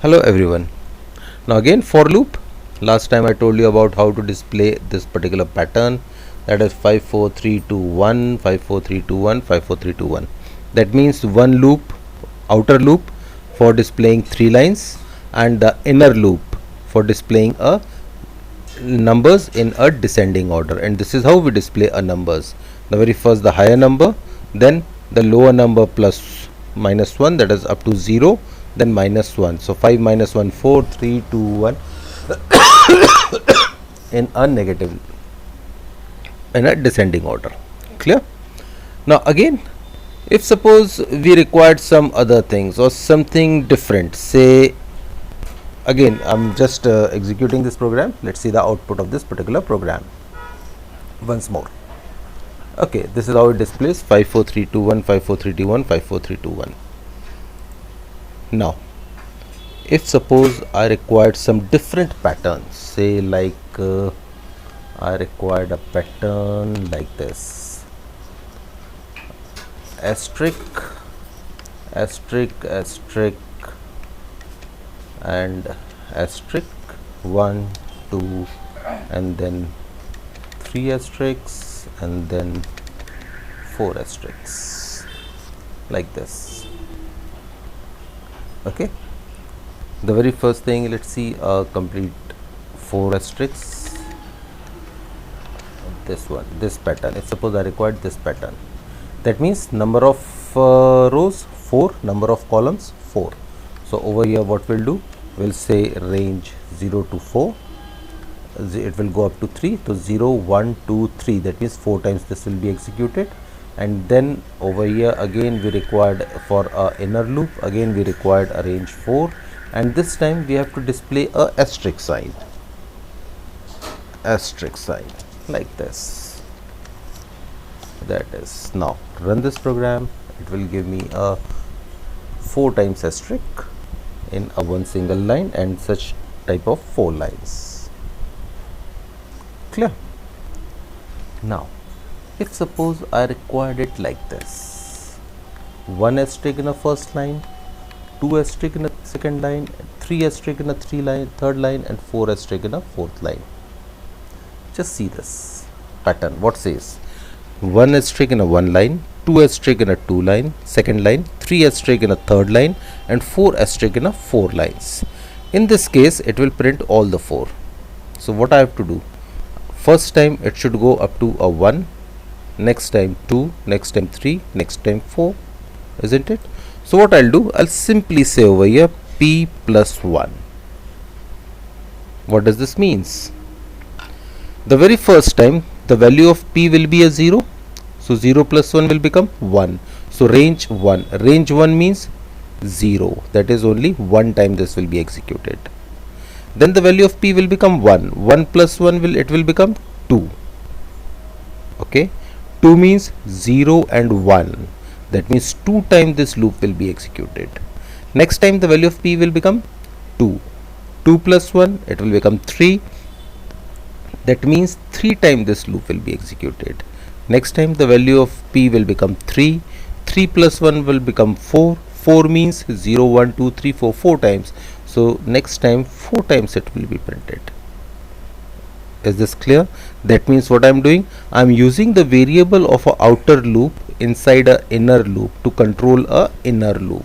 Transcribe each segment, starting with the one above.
Hello everyone. Now again for loop. Last time I told you about how to display this particular pattern, that is 5 4 3 2 1 5 4 3 2 1 5 4 3 2 1. That means one loop, outer loop for displaying three lines, and the inner loop for displaying a numbers in a descending order. And this is how we display a numbers. The very first the higher number, then the lower number plus minus 1, that is up to 0, then minus 1. So 5 minus 1 4 3 2 1 in a negative, in a descending order. Clear? Now again, if suppose we required some other things or something different, say again I'm just executing this program. Let's see the output of this particular program once more. Okay, this is how it displays 5 4 3 2 1 5 4 3 2 1 5 4 3 2 1. Now if suppose I required some different patterns, say like I required a pattern like this, asterisk asterisk asterisk and asterisk 1 2 and then 3 asterisks and then 4 asterisks, like this. Okay, the very first thing, let's see a complete 4 asterisks, this one, this pattern. If suppose I required this pattern, that means number of rows 4, number of columns 4. So over here what we'll do, we'll say range 0 to 4, it will go up to 3, so 0 1 2 3, that means 4 times this will be executed. And then over here again we required for a inner loop, again we required a range 4, and this time we have to display a asterisk sign like this. That is, now run this program, it will give me a 4 times asterisk in a one single line and such type of 4 lines. Clear? Now if suppose I required it like this, 1 asterisk in the first line, 2 asterisk in the second line, 3 asterisk in the third line and 4 asterisk in the fourth line. Just see this pattern, what says 1 asterisk in a one line, 2 asterisk in a two line, second line, 3 asterisk in a third line and 4 asterisk in a 4 lines. In this case it will print all the 4. So what I have to do, first time it should go up to a 1, next time 2, next time 3, next time 4, isn't it? So what I'll do, I'll simply say over here p plus 1. What does this means? The very first time the value of p will be a 0, so 0 plus 1 will become 1. So range 1, range 1 means 0, that is only one time this will be executed. Then the value of p will become 1, 1 plus 1 will become 2. Okay, 2 means 0 and 1, that means 2 times this loop will be executed. Next time the value of p will become 2, 2 plus 1 it will become 3, that means 3 times this loop will be executed. Next time the value of p will become 3, 3 plus 1 will become 4, 4 means 0 1 2 3 4, 4 times. So next time 4 times it will be printed. Is this clear? That means what I am doing, I am using the variable of a outer loop inside a inner loop to control a inner loop.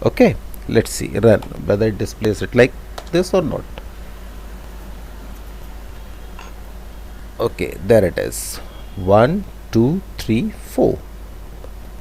Okay, let's see, run whether it displays it like this or not. Okay, there it is, 1 2 3 4.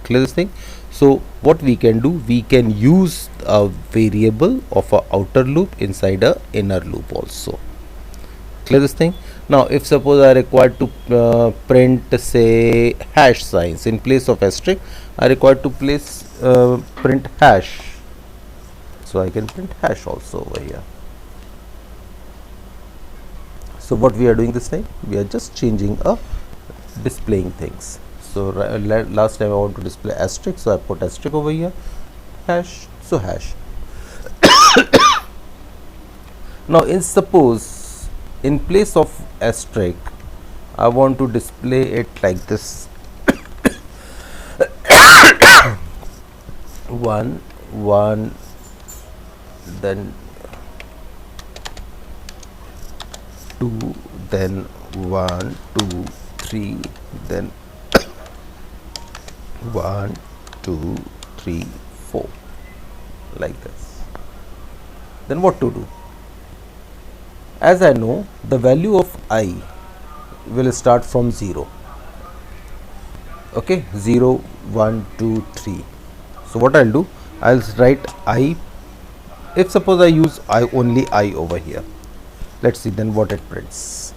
Clear this thing? So what we can do, we can use a variable of a outer loop inside a inner loop also. Clear this thing? Now if suppose I required to print say hash signs in place of asterisk, I required to place print hash, so I can print hash also over here. So what we are doing this time, we are just changing a displaying things. So last time I want to display asterisk, so I put asterisk over here, hash, so hash. Now in suppose in place of asterisk I want to display it like this, 1 1 then 2, then 1 2 3, then 1 2 3 4, like this. Then what to do? As I know, the value of I will start from 0. Okay, 0 1 2 3. So what I'll do, I'll write I. If suppose I use I only I over here, let's see then what it prints.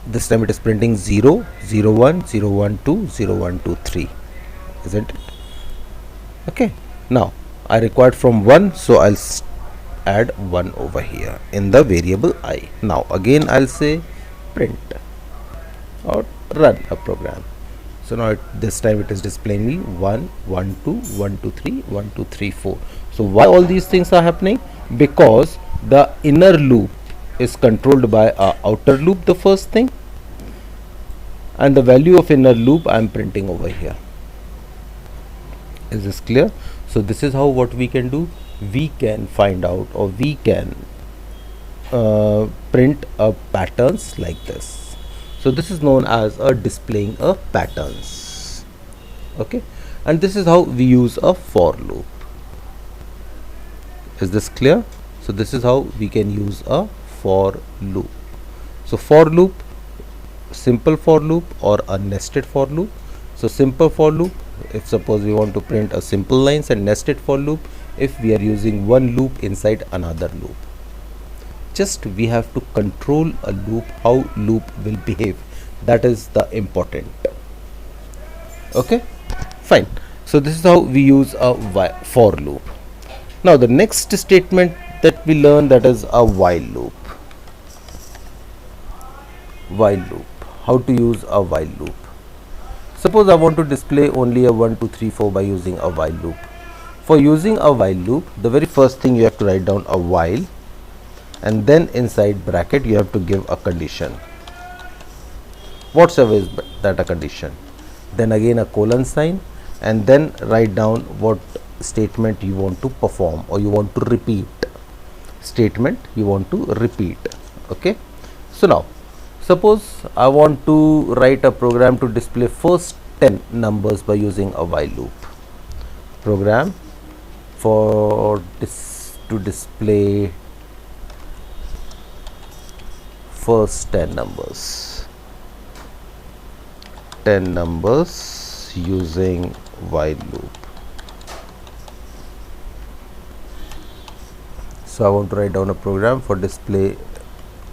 This time it is printing 0 0 1 0 1 2 0 1 2 3, isn't it? Okay, now I required from 1, so I'll add 1 over here in the variable I. Now again I'll say print or run a program. So now this time it is displaying me 1 1 2 1 2 3 1 2 3 4. So why all these things are happening? Because the inner loop is controlled by a outer loop, the first thing, and the value of inner loop I am printing over here. Is this clear? So this is how what we can do. We can find out, or we can print a patterns like this. So this is known as a displaying a patterns. Okay, and this is how we use a for loop. Is this clear? So this is how we can use a for loop. So for loop, simple for loop or a nested for loop. So simple for loop, if suppose we want to print a simple lines, and nested for loop if we are using one loop inside another loop. Just we have to control a loop, how loop will behave, that is the important. Okay, fine. So this is how we use a for loop. Now the next statement that we learn, that is a while loop. While loop, how to use a while loop. Suppose I want to display only a 1 2 3 4 by using a while loop. For using a while loop, the very first thing you have to write down a while, and then inside bracket you have to give a condition, whatsoever is that a condition, then again a colon sign, and then write down what statement you want to perform or you want to repeat. Statement you want to repeat. Okay, so now suppose I want to write a program to display first 10 numbers by using a while loop. Program for to display first 10 numbers. 10 numbers using while loop. So I want to write down a program for display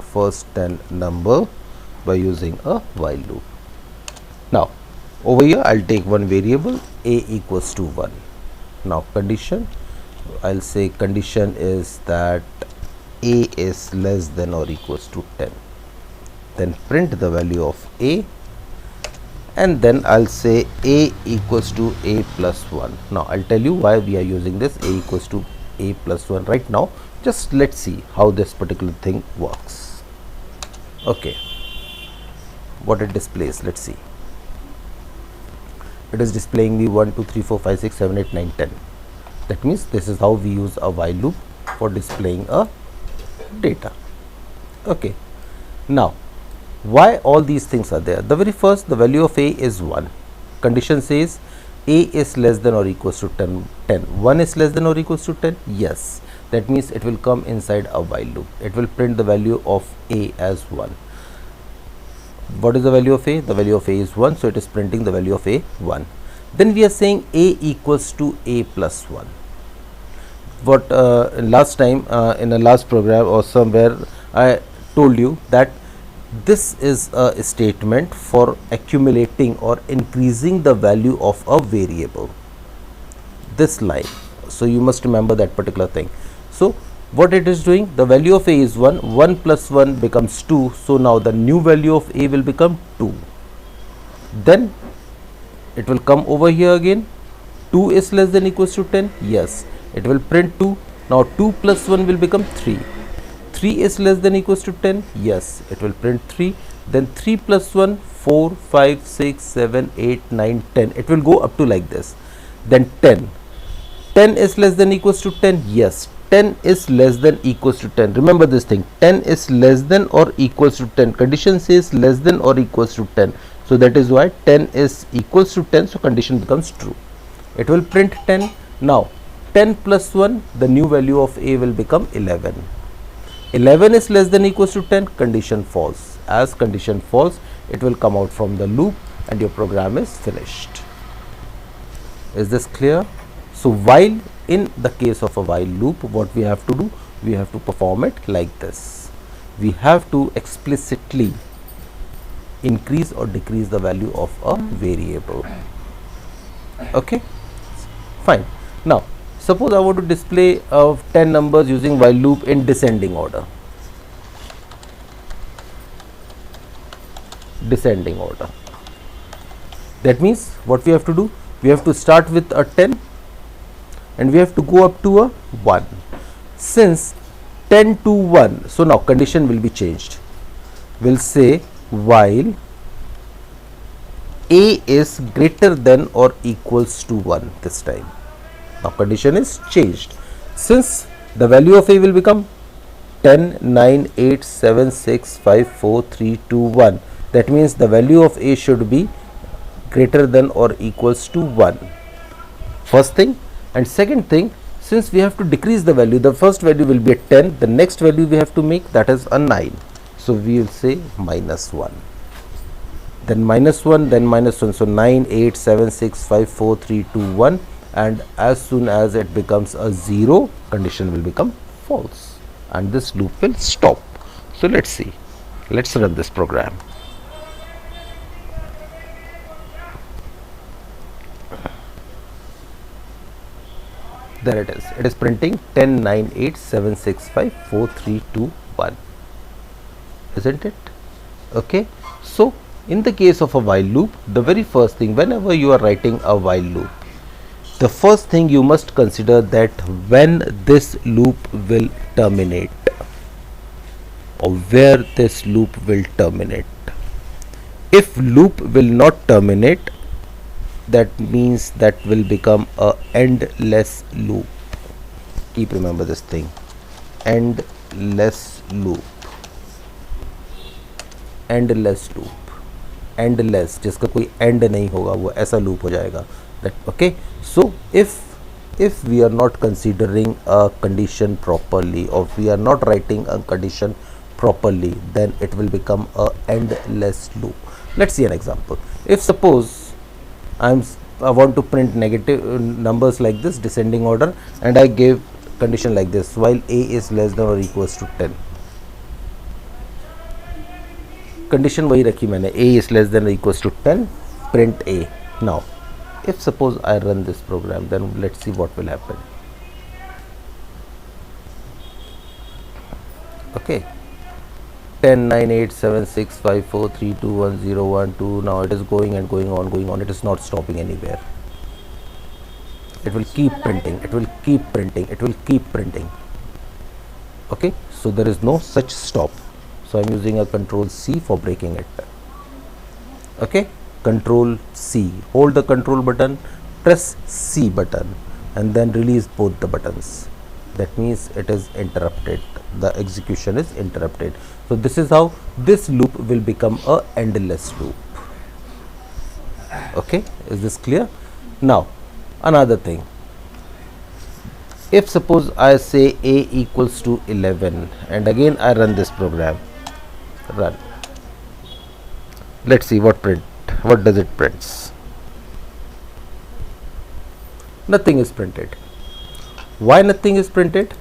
first 10 number by using a while loop. Now over here I'll take one variable a equals to 1. Now condition, I'll say condition is that a is less than or equals to 10. Then print the value of a, and then I'll say a equals to a plus 1. Now I'll tell you why we are using this a equals to a plus 1 right now. Just let's see how this particular thing works. Okay, what it displays, let's see. It is displaying me 1 2 3 4 5 6 7 8 9 10. That means this is how we use a while loop for displaying a data. Okay, now why all these things are there? The very first, the value of a is 1. Condition says a is less than or equals to 10. 1 is less than or equals to 10. Yes, that means it will come inside a while loop. It will print the value of a as 1. What is the value of a? The value of a is 1, so it is printing the value of a 1. Then we are saying a equals to a plus 1. What last time in a last program or somewhere I told you that this is a statement for accumulating or increasing the value of a variable, this line. So you must remember that particular thing. So what it is doing, the value of a is 1, 1 plus 1 becomes 2, so now the new value of a will become 2. Then it will come over here again, 2 is less than equals to 10, yes, it will print 2. Now 2 plus 1 will become 3. 3 is less than equals to 10, yes, it will print 3. Then 3 plus 1, 4, 5, 6, 7, 8, 9, 10. It will go up to like this. Then 10. 10 is less than equals to 10. Yes, 10 is less than equals to 10. Remember this thing, 10 is less than or equals to 10. Condition says less than or equals to 10. So that is why 10 is equals to 10. So condition becomes true. It will print 10. Now 10 plus 1, the new value of a will become 11. 11 is less than equals to 10. Condition false. As condition false, it will come out from the loop and your program is finished. Is this clear? So while in the case of a while loop, what we have to do, we have to perform it like this. We have to explicitly increase or decrease the value of a variable. Okay, fine. Now suppose I want to display 10 numbers using while loop in descending order. Descending order. That means what we have to do, we have to start with a 10 and we have to go up to a 1. Since 10 to 1, so now condition will be changed. We'll say while a is greater than or equals to 1 this time. Now condition is changed. Since the value of a will become 10, 9, 8, 7, 6, 5, 4, 3, 2, 1. That means the value of a should be greater than or equals to 1. First thing. And second thing, since we have to decrease the value, the first value will be a 10, the next value we have to make, that is a 9. So we will say minus 1. Then minus 1, then minus 1. So 9, 8, 7, 6, 5, 4, 3, 2, 1. And as soon as it becomes a 0, condition will become false. And this loop will stop. So let's see. Let's run this program. There it is. It is printing 10, 9, 8, 7, 6, 5, 4, 3, 2, 1. Isn't it? Okay. So in the case of a while loop, the very first thing, whenever you are writing a while loop, the first thing you must consider that when this loop will terminate or where this loop will terminate. If loop will not terminate, that means that will become a endless loop. Keep remember this thing, endless loop, endless loop, endless जिसका कोई end नहीं होगा वो ऐसा loop हो जाएगा. That okay. So if we are not considering a condition properly or we are not writing a condition properly, then it will become a endless loop. Let's see an example. If suppose I want to print negative numbers like this, descending order, and I gave condition like this, while a is less than or equals to 10. Condition वही रखी मैंने, a is less than or equals to 10, print a. Now if suppose I run this program, then let's see what will happen. Okay, 10, 9, 8, 7, 6, 5, 4, 3, 2, 1, 0, 1, 2. Now it is going and going on. It is not stopping anywhere. It will keep printing. It will keep printing. It will keep printing. Okay, so there is no such stop. So I am using a Control C for breaking it. Okay, Control C. Hold the control button, press C button, and then release both the buttons. That means it is interrupted. The execution is interrupted. So this is how this loop will become a endless loop. Okay, is this clear? Now another thing, if suppose I say a equals to 11 and again I run this program, run. Let's see what does it prints. Nothing is printed. Why nothing is printed?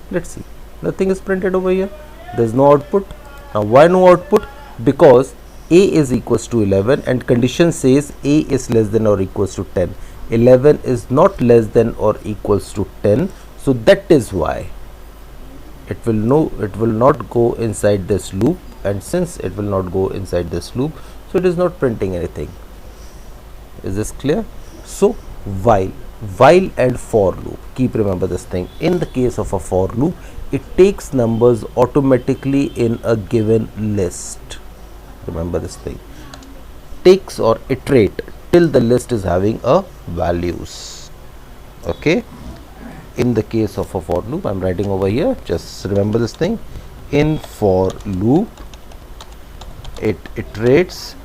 Let's see. Nothing is printed over here. There is no output. Now why no output? Because a is equals to 11 and condition says a is less than or equals to 10. 11 is not less than or equals to 10. So that is why it will not go inside this loop, and since it will not go inside this loop, so it is not printing anything. Is this clear? So while and for loop, keep remember this thing. In the case of a for loop, it takes numbers automatically in a given list. Remember this thing. takes or iterate till the list is having a values. Okay, in the case of a for loop, I'm writing over here, just remember this thing. In for loop, it iterates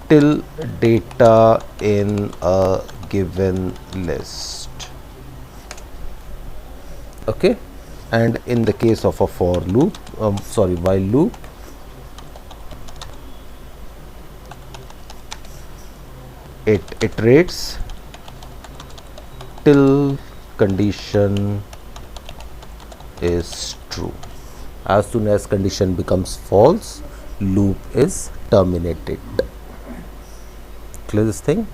till data in a given list. Okay, and in the case of a for loop, while loop, it iterates till condition is true. As soon as condition becomes false, loop is terminated. Clear this thing?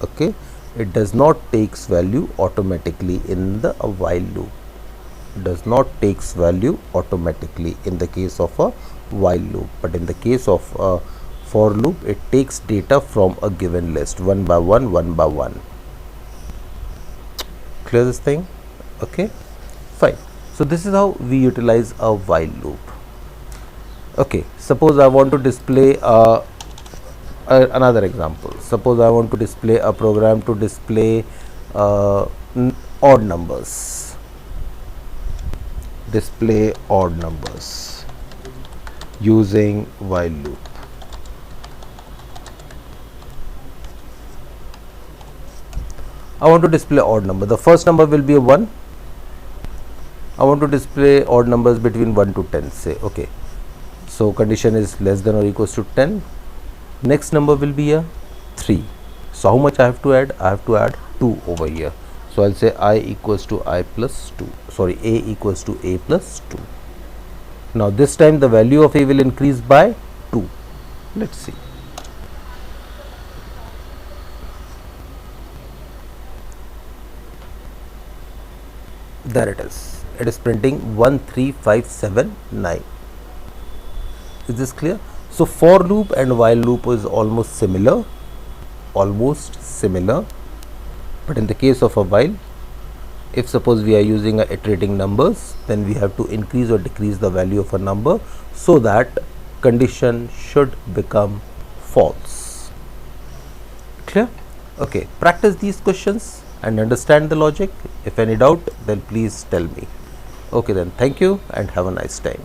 Okay, it does not takes value automatically in the while loop. Does not takes value automatically in the case of a while loop, but in the case of a for loop, it takes data from a given list one by one, one by one. Clear this thing? Okay, fine. So this is how we utilize a while loop. Okay, suppose I want to display another example. Suppose I want to display a program to display odd numbers. Display odd numbers using while loop. I want to display odd number. The first number will be a 1. I want to display odd numbers between 1 to 10, say. Okay, so condition is less than or equals to 10. Next number will be a 3. So how much I have to add? I have to add 2 over here. So I'll say I equals to I plus 2. Sorry, A equals to A plus 2. Now this time the value of A will increase by 2. Let's see. There it is. It is printing 13579. Is this clear? So for loop and while loop is almost similar, but in the case of a while, if suppose we are using a iterating numbers, then we have to increase or decrease the value of a number so that condition should become false. Clear? Okay, practice these questions and understand the logic. If any doubt, then please tell me. Okay then, thank you and have a nice time.